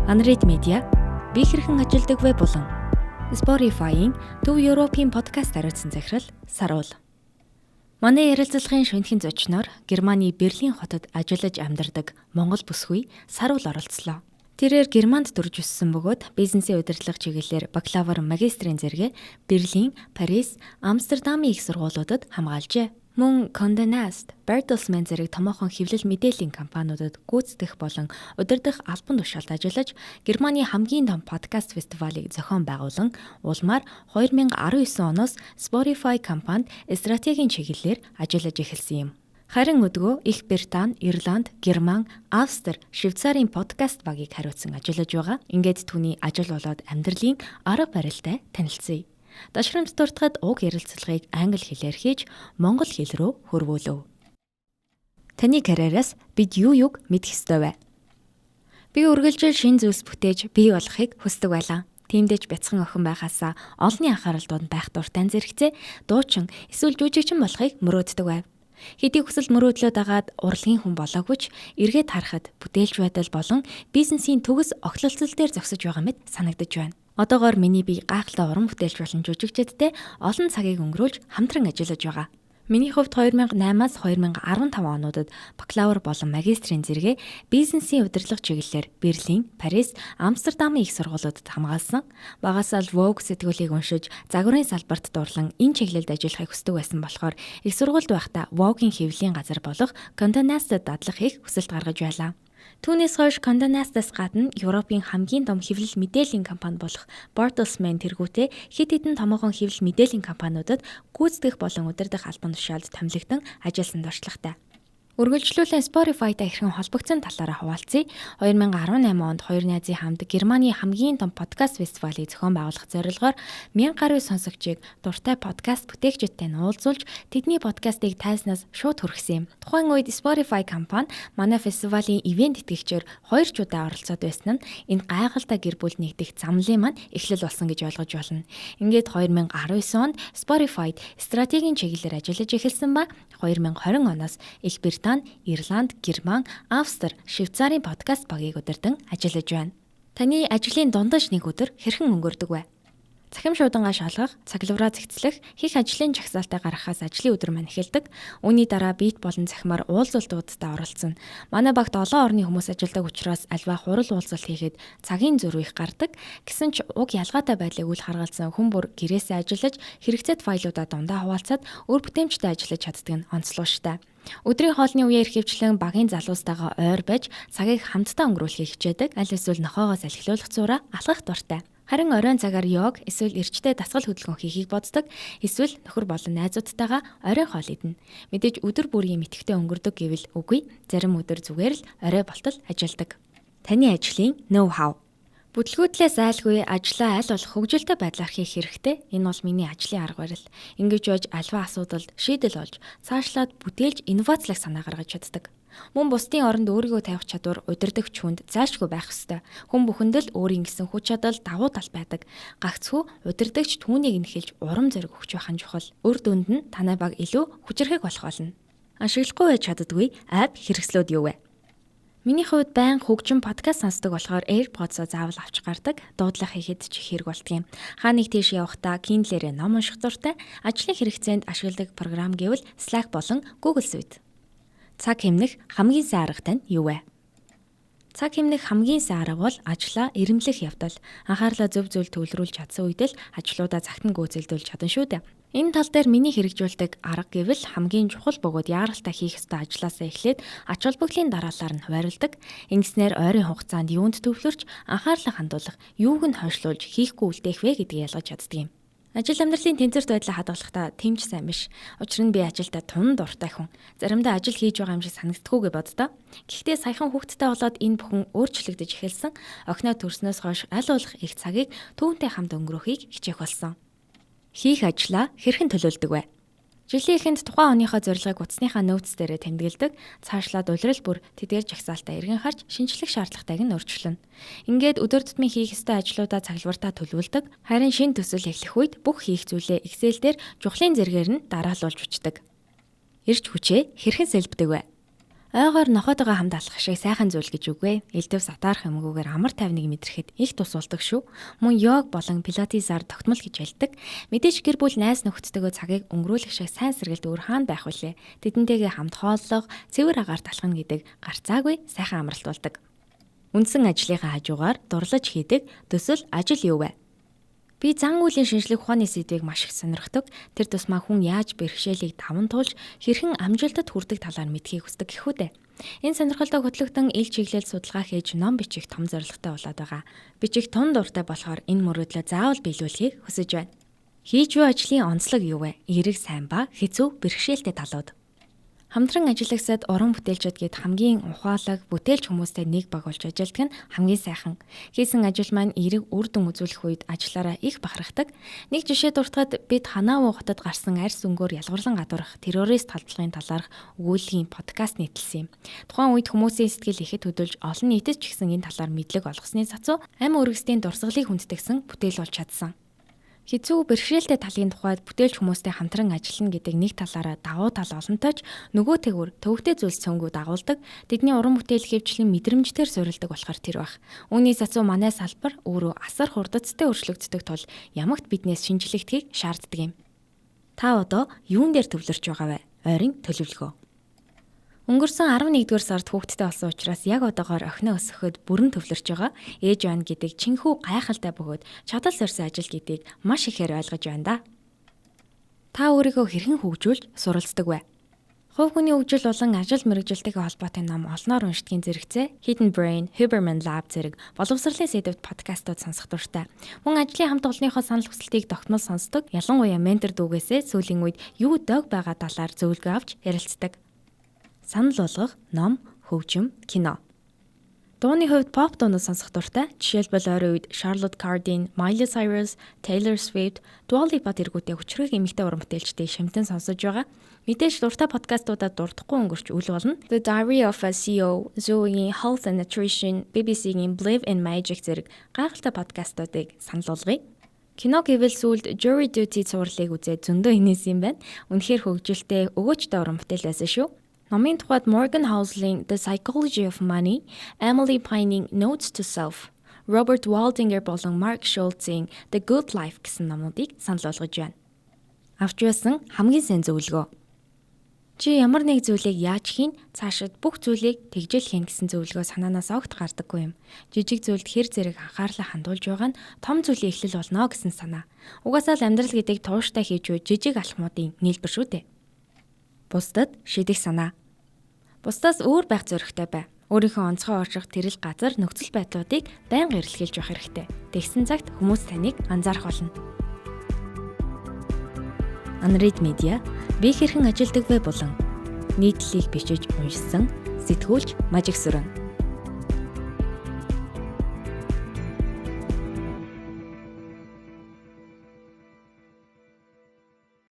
Unread Media, би хэрхэн ажилдаг веб болон Spotify-ийн Төв Европын подкаст хариуцсан захирал Саруул. Манай ярилцлагын шөнөхийн зочноор Германы Берлин хотод ажиллаж амьдардаг Монгол бүсгүй Саруул оролцлоо. Тэрээр Германд төрж өссөн бөгөөд бизнесийн удирдлага чиглэлээр бакалавр, магистрийн зэрэгээ Берлин, Парис, Амстердамын их сургуулиудад хамгаалжээ. Мөн Condé Nast, Bertelsmann зэрэг томоохон хэвлэл мэдээллийн компаниудад гүйцэтгэх болон удирдах албан тушаалд ажиллаж, Германы хамгийн том подкаст фестивалыг зохион байгуулан, улмаар 2019 оноос Spotify компанид стратегийн чиглэлээр ажиллаж эхэлсэн юм. Харин өдгөө Их Британи, Ирланд, Герман, Австри, Швейцарын подкаст багийг хариуцсан ажиллаж байгаа. Ингээд түүний ажил болоод амьдралын арга барилтай танилцъя. Дашрамт дуртахад уг ярилцлагыг англи хэлээр хийж монгол хэл рүү хөрвүүлв. Таны карьераас бид юуг мэдэх ёстой вэ? Би үргэлжил шин зүйлс бүтээж бий болохыг хүсдэг байлаа. Тиймдээч бяцхан охин байхаасаа олонний анхааралд байх дуртай зэрэгцээ дуучин эсвэл жүжигчин болохыг мөрөөддөг байв. Хэдий хүсэл мөрөөдлөө дагаад урлагийн хүн болоогүй ч эргээд харахад бүтээлч байдал болон бизнесийн төгс огтлолцол дээр зогсож байгаа мэт санагдаж байна. Одоогоор миний бие гайхалтай уран бүтээлч болон жүжигчдтэй олон цагийг өнгөрүүлж хамтран ажиллаж байгаа. Миний хувьд 2008-аас 2015 онуудад бакалавр болон магистрийн зэрэгээ бизнесийн удирдлага чиглэлээр Берлин, Парис, Амстердамын их сургуулиудад хамгаалсан. Багасаа л Vogue сэтгүүлийг уншиж, загварын салбарт дурлан энэ чиглэлд ажиллахыг хүсдэг байсан болохоор их сургуульд байхдаа Vogue-ийн хэвлэлийн газар болох Condé Nast-д дадлах их хүсэлт гаргаж байлаа. Түүнээс хойш Condé Nast-аас гадна Европын хамгийн том хэвлэл мэдээллийн компани болох Bertelsmann тэргүүтээ хэд хэдэн томоохон хэвлэл мэдээллийн компаниудад гүйцэтгэх болон удирдах албан тушаалд томилогдсон ажилласан туршлагатай. Үргэлжлүүлэн Spotify-тай хэрхэн холбогдсон талаараа хуваалцъя. 2018 онд хоёр найзын хамт Германы хамгийн том подкаст фестивалыг зохион байгуулах зорилгоор 1000 гаруй сонсогчийг дуртай подкаст бүтээгчидтэй уулзуулж тэдний подкастыг тайзнаас шууд хүргэсэн юм. Тухайн үед Spotify компани манай фестивалийн ивент итгэгчээр 2 ч удаа оролцоод байсан нь энэ гайхалтай гэр бүл нэгдэх замлын маань эхлэл болсон гэж ойлгож байна. Ингээд 2019 онд Spotify-д стратегийн чиглэлээр ажиллаж эхэлсэн ба 2020 оноос Их Британи, Ирланд, Герман, Австри, Швейцарын подкаст багийг удирдан ажиллаж байна. Таны ажлын дундаж нэг өдөр хэрхэн өнгөрдөг вэ? Цахим шуудангаа шалгах, цаглавраа цэгцлэх, хийх ажлын жагсаалтаа гаргахаас ажлын өдөр маань эхэлдэг. Үүний дараа бит болон цахимаар уулзалтуудад оролцсон. Манай багт олон орны хүмүүс ажилладаг учраас альва хурал уулзалт хийгээд цагийн зөрүү их гардаг. Гэсэн ч уг ялгаатай байдлыг үл харгалзан хүн бүр гэрээсээ ажиллаж хэрэгцээт файлуудаа дундаа хуваалцаад өөр бүтээмжтэй ажиллаж чаддаг нь онцлог штэ. Өдрийн хоолны үеэр хөвчлэн багийн залуустайгаа ойр байж цагийг хамтдаа өнгөрүүлэхийг хичээдэг. Аль эсвэл нохоогоос алхилуулах зураа алхах дуртай. Харин оройн цагаар йог эсвэл эрчтэй дасгал хөдөлгөөн хийхийг боддог. Эсвэл нөхөр болон найзуудтайгаа оройн хоол идэнэ. Мэдээж өдөр бүрийн мэтгэвтэй өнгөрдөг гэвэл үгүй. Зарим өдөр зүгээр л орой болтол ажилдаг. Таны ажлын ноу-хау. Бүтлгүүтлээс айлгүй ажлаа аль болох хөгжилтэй байдлаар хийх хэрэгтэй. Энэ бол миний ажлын арга барил. Ингэж байж альва асуудалд шийдэл олж, цаашлаад бүтээлж инновацлог санаа гаргаж чаддаг. Мөн бусдын оронд өөрийгөө тавих чадвар удирдагч хүнд заашгүй байх ёстой. Хүн бүхэнд л өөрийн гэсэн хүч чадал давуу тал байдаг. Гагцхүү удирдагч түүнийг нэхэлж урам зориг өгч байх нь чухал. Үр дүнд нь танай баг илүү хүчрэхэг болох болно. Ашиглахгүй байж чаддаггүй апп хэрэгслүүд юу вэ? Миний хувьд байн хөгжим подкаст сонсдог болохоор AirPods-оо заавал авч гардаг. Дуудлага хийхэд ч хэрэг болдгийм. Хаа нэг тийш явахдаа Kindle-ээр ном унших дуртай. Ажлын хэрэгцээнд ашигладаг програм гэвэл Slack болон Google Suite. Цаг хэмнэх хамгийн сайн арга тань юу вэ? Цаг хэмнэх хамгийн сайн арга бол ажлаа эрэмлэх явдал. Анхаарлаа зөв зөв төвлөрүүлж чадсан үед л ажлуудаа цагтан гүйцэлдүүлж чадна шүү дээ. Энэ тал дээр миний хэрэгжүүлдэг арга гэвэл хамгийн чухал бөгөөд яаралтай хийх ёстой ажлаасаа эхлээд ач холбогдлын дараалалаар нь хуваарлдаг. Ингэснээр ойрын хугацаанд юунд төвлөрч анхаарлаа хандуулах, юуг нь хойшлуулж хийхгүй үлдээх вэ гэдгийг ялгаж чаддаг юм. Ажил амьдралын тэнцвэрт байдлаа хадгалахдаа тэмч сайн биш. Учир нь би ажилдаа тун дуртай хүн. Заримдаа ажил хийж байгаа юм шиг санагддаггүй боддоо. Гэхдээ саяхан хүүхдтэй болоод энэ бүхэн өөрчлөгдөж эхэлсэн. Охиноо төрснөөс хойш аль болох их цагийг түүнтэй хамт өнгөрөөхийг хичээх болсон. Хийх ажлаа хэрхэн төлөвлөдөг вэ? Жилийн эхэнд тухайн оныхоо зорилгыг утасныхаа нөөц дээрээ тэмдэглэдэг. Цаашлаад улирал бүр тэдгээр жагсаалтаа эргэн харж шинжлэх шаардлагатайг нь өөрчилнө. Ингээд өдөр тутмын хийх ёстой ажлуудаа цаглавартаа төлөвлөдөг. Харин шин төсөл эхлэх үед бүх хийх зүйлээ Excel дээр жухлын зэргээр нь дараалуулж бичдэг. Ирж хүчээ хэрхэн сэлбдэг вэ? Ойгоор нохоотойгоо хамт алхах шиг сайхан зүйл гэж үгүй. Элдв сатаарах юмгүйгээр амар тайвныг мэдрэхэд их тус болдог шүү. Мөн йог болон пилатесаар тогтмол гэж хэлдэг. Мэдээж гэр бүл найз нөхдөдөө цагийг өнгөрүүлэх шиг сайн сэргэлт өөр хаан байх үлээ. Тэдэнтэйгээ хамт хооллох, цэвэр агаар талхна гэдэг гарцаагүй сайхан амралт болдог. Үндсэн ажлынхаа хажуугаар дурлаж хийдэг төсөл ажил юу вэ? Би зан үйлийн шинжлэх ухааны сэдвийг маш их сонирхдог. Тэр тусмаа хүн яаж бэрхшээлийг даван туулж хэрхэн амжилтад хүрдэг талаар мэдхийг хүсдэг гэхүү дээ. Энэ сонирхолтой хөтлөгтөн ил чиглэл судалгаа хийж ном бичих том зорилготой болоод байгаа. Бичих тун дуртай болохоор энэ мөрөөдлөө заавал биелүүлэхийг хүсэж байна. Хийж буй ажлын онцлог юу вэ? Эерэг сайн ба хэцүү бэрхшээлтэй талууд. Хамтран ажиллагсад уран бүтээлчд гээд хамгийн ухаалаг бүтээлч хүмүүстэй нэг баг болж ажилладаг нь хамгийн сайхан. Хийсэн ажил маань эерэг үр дүн үзүүлэх үед ажиллаараа их бахархдаг. Нэг жишээ дуртахад бид Ханаавуу хотод гарсан арьс өнгөөр ялгарлан гадуурх террорист халдлагын талаарх өгүүллийн подкаст нийтэлсэн юм. Тухайн үед хүмүүсийн сэтгэл ихэд хөдөлж олон нийтэд ч гэсэн энэ талаар мэдлэг олгосны цацуу амь үргэсдийн дурсгалыг хүндэтгсэн бүтээл болж чадсан. Хэцүү бэрхшээлтэй талын тухайд бүтээлч хүмүүстэй хамтран ажиллана гэдэг нэг талаараа давуу тал олонтой ч нөгөө тэгвэр төвөгтэй зүйлс цөөнгөө дагуулдаг. Тэдний уран бүтээл хэвчлэн мэдрэмжээр суурилдаг болохоор тэр байх. Үүний цацуу манай салбар өөрөө асар хурдцтай өөрчлөгддөг тул ямагт биднээс шинжлэхдгийг шаарддаг юм. Та одоо юун дээр төвлөрч байгаа вэ? Ойрын төлөвлөгөө. Өнгөрсөн 11-р сард хүүхэдтэй болсон учраас яг одоогоор охиноо өсгөхөд бүрэн төвлөрч байгаа. Ээж байна гэдэг чинхүү гайхалтай бөгөөд чадал сорьсон ажил гэдгийг маш ихээр ойлгож байна да. Та өөрийгөө хэрхэн хөгжүүлж суралцдаг вэ? Хувь хүний хөгжил болон ажил мэргэжилтэйгээ холбоотой ном олноор уншдгийн зэрэгцээ Hidden Brain, Huberman Lab зэрэг боловсролын сэдвүүд подкастууд сонсох дуртай. Мөн ажлын хамт олонныхоо санал хүсэлтийг тогтмол сонсдог. Ялангуяа ментор дүүгээсээ сүүлийн үед юу дог байгаа талаар зөвлөгөө авч ярилцдаг. Санал болгох, ном, хөгжим, кино. Дууны хувьд pop дуунууд сонсох дуртай. Жишээлбэл ойрын үед Charlotte Cardin, Miley Cyrus, Taylor Swift, Dua Lipa тэргүүтээ хүчрэх эмэгтэй уран бүтээлчдийг шимтэн сонсож байгаа. Мэдээж дуртай подкастуудад дуртахгүй өнгөрч үл болно. The Diary of a CEO, Zoe, Health and Nutrition, BBC-ийн Believe in Magic зэрэг гайхалтай подкастуудыг санал болгоё. Кино гэвэл сүүлд Jury Duty цувралыг үзээд зөндөө инээсэн юм байна. Үнэхээр хөгжилтэй, өгөөчтэй уран бүтээл байсан шүү. Номын тухайд Morgan Housel-ийн The Psychology of Money, Emily Pine-ийн Notes to Self, Robert Waldinger болон Mark Schultz-ийн The Good Life гэсэн номуудыг санал болгож байна. Авч байсан хамгийн сайн зөвлөгөө. Чи ямар нэг зүйлийг яаж хийн, цаашид бүх зүйлийг тэгжэл хийн гэсэн зөвлөгөө санаанаас огт гардаггүй юм. Жижиг зүйлд хэр зэрэг анхаарлаа хандуулж байгаа нь том зүйлийн эхлэл болно гэсэн санаа. Угаасаа л амьдрал гэдэг тууштай хийж буй жижиг алхмуудын нийлбэр шүү дээ. Бусдад шидэх санаа. Бусдаас өөр байх зоригтой бай. Өөрийнхөө онцгой орших тэрэл газар нөхцөл байдлуудыг байнга эрэлхийлж явах хэрэгтэй. Тэгсэн цагт хүмүүс таныг анзаарах болно. Unread Media би хэрхэн ажилдаг вэ болон нийтлэлийг бичиж уншсан сэтгүүлч Мажик Сүрэн.